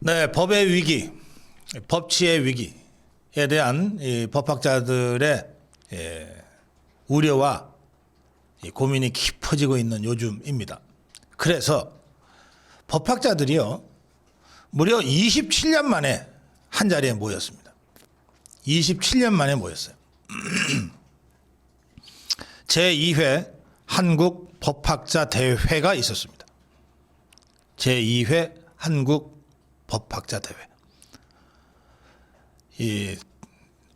네, 법의 위기, 법치의 위기에 대한 이 법학자들의 우려와 이 고민이 깊어지고 있는 요즘입니다. 그래서 법학자들이요, 무려 27년 만에 한 자리에 모였습니다. 27년 만에 모였어요. 제2회 한국 법학자 대회가 있었습니다. 제2회 한국 법학자 대회. 이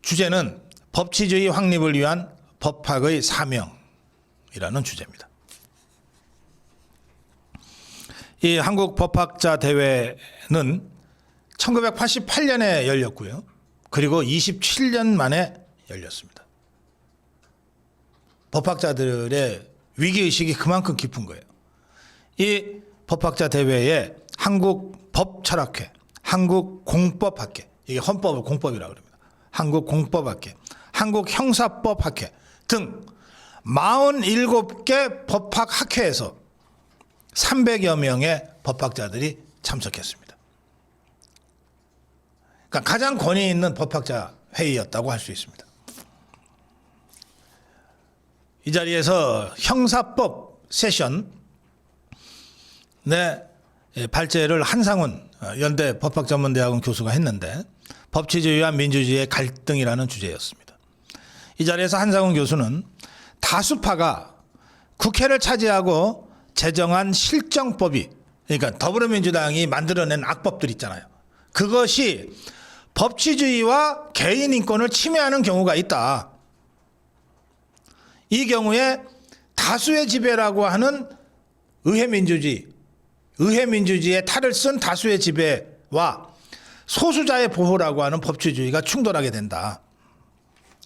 주제는 법치주의 확립을 위한 법학의 사명이라는 주제입니다. 이 한국 법학자 대회는 1988년에 열렸고요. 그리고 27년 만에 열렸습니다. 법학자들의 위기의식이 그만큼 깊은 거예요. 이 법학자 대회에 한국 법철학회, 한국 공법학회, 이게 헌법을 공법이라고 합니다. 한국 공법학회, 한국 형사법학회 등 47개 법학학회에서 300여 명의 법학자들이 참석했습니다. 그러니까 가장 권위 있는 법학자 회의였다고 할 수 있습니다. 이 자리에서 형사법 세션 내 발제를 한상훈 연대 법학전문대학원 교수가 했는데 법치주의와 민주주의의 갈등이라는 주제였습니다. 이 자리에서 한상훈 교수는 다수파가 국회를 차지하고 제정한 실정법이, 그러니까 더불어민주당이 만들어낸 악법들 있잖아요. 그것이 법치주의와 개인 인권을 침해하는 경우가 있다. 이 경우에 다수의 지배라고 하는 의회민주주의의 탈을 쓴 다수의 지배와 소수자의 보호라고 하는 법치주의가 충돌하게 된다.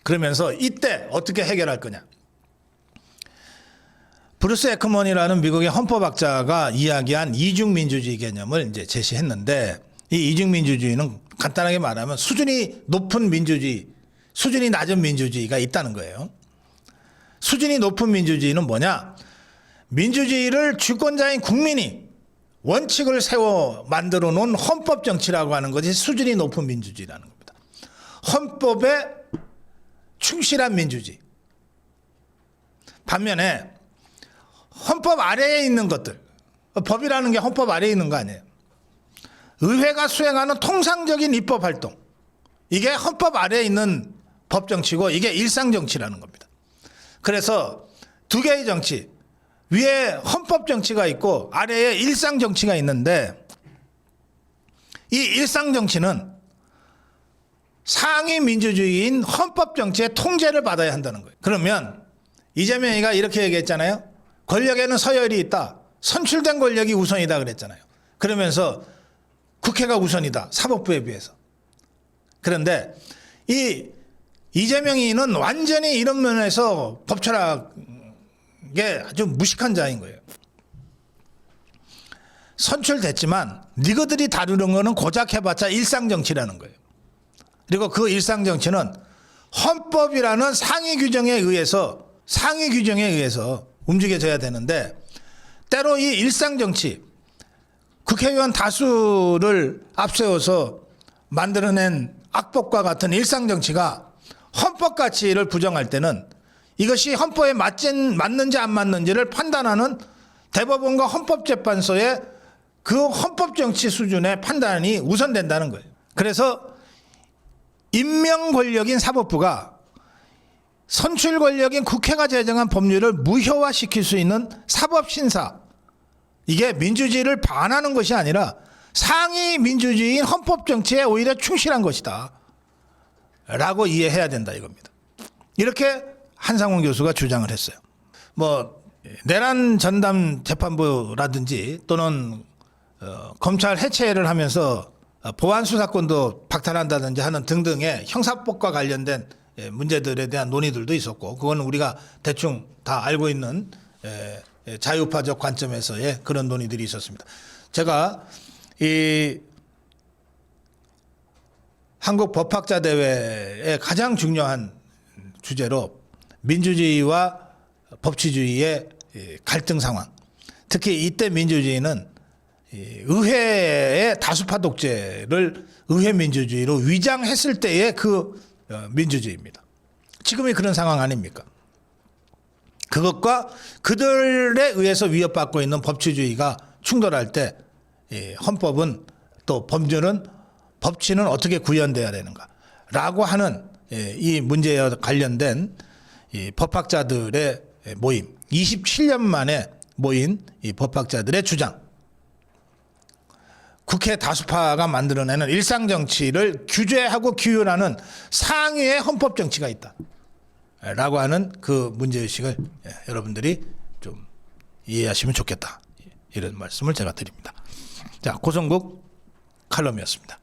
그러면서 이때 어떻게 해결할 거냐. 브루스 에크먼이라는 미국의 헌법학자가 이야기한 이중민주주의 개념을 이제 제시했는데, 이 이중민주주의는 간단하게 말하면 수준이 높은 민주주의, 수준이 낮은 민주주의가 있다는 거예요. 수준이 높은 민주주의는 뭐냐? 민주주의를 주권자인 국민이 원칙을 세워 만들어 놓은 헌법 정치라고 하는 것이 수준이 높은 민주주의라는 겁니다. 헌법에 충실한 민주주의. 반면에 헌법 아래에 있는 것들, 법이라는 게 헌법 아래에 있는 거 아니에요. 의회가 수행하는 통상적인 입법 활동, 이게 헌법 아래에 있는 법 정치고 이게 일상 정치라는 겁니다. 그래서 두 개의 정치, 위에 헌법 정치가 있고 아래에 일상 정치가 있는데, 이 일상 정치는 상위 민주주의인 헌법 정치의 통제를 받아야 한다는 거예요. 그러면 이재명이가 이렇게 얘기했잖아요. 권력에는 서열이 있다. 선출된 권력이 우선이다 그랬잖아요. 그러면서 국회가 우선이다. 사법부에 비해서. 그런데 이 이재명이는 완전히 이런 면에서 법철학에 아주 무식한 자인 거예요. 선출됐지만 니거들이 다루는 거는 고작 해봤자 일상정치라는 거예요. 그리고 그 일상정치는 헌법이라는 상위 규정에 의해서 움직여져야 되는데, 때로 이 일상정치, 국회의원 다수를 앞세워서 만들어낸 악법과 같은 일상정치가 헌법 가치를 부정할 때는 이것이 헌법에 맞는지 안 맞는지를 판단하는 대법원과 헌법재판소의 그 헌법정치 수준의 판단이 우선된다는 거예요. 그래서 임명 권력인 사법부가 선출 권력인 국회가 제정한 법률을 무효화시킬 수 있는 사법심사, 이게 민주주의를 반하는 것이 아니라 상위 민주주의인 헌법정치에 오히려 충실한 것이다 라고 이해해야 된다 이겁니다. 이렇게 한상훈 교수가 주장을 했어요. 뭐 내란 전담 재판부라든지 또는 검찰 해체를 하면서 보안 수사권도 박탈한다든지 하는 등등의 형사법과 관련된 문제들에 대한 논의들도 있었고, 그건 우리가 대충 다 알고 있는 자유파적 관점에서의 그런 논의들이 있었습니다. 제가 이 한국 법학자 대회의 가장 중요한 주제로 민주주의와 법치주의의 갈등 상황, 특히 이때 민주주의는 이 의회의 다수파 독재를 의회 민주주의로 위장했을 때의 그 민주주의입니다. 지금이 그런 상황 아닙니까? 그것과 그들에 의해서 위협받고 있는 법치주의가 충돌할 때 헌법은 또 법치는 어떻게 구현돼야 되는가라고 하는 이 문제와 관련된 이 법학자들의 모임, 27년 만에 모인 이 법학자들의 주장, 국회 다수파가 만들어내는 일상 정치를 규제하고 규율하는 상위의 헌법 정치가 있다라고 하는 그 문제의식을 여러분들이 좀 이해하시면 좋겠다, 이런 말씀을 제가 드립니다. 자, 고성국 칼럼이었습니다.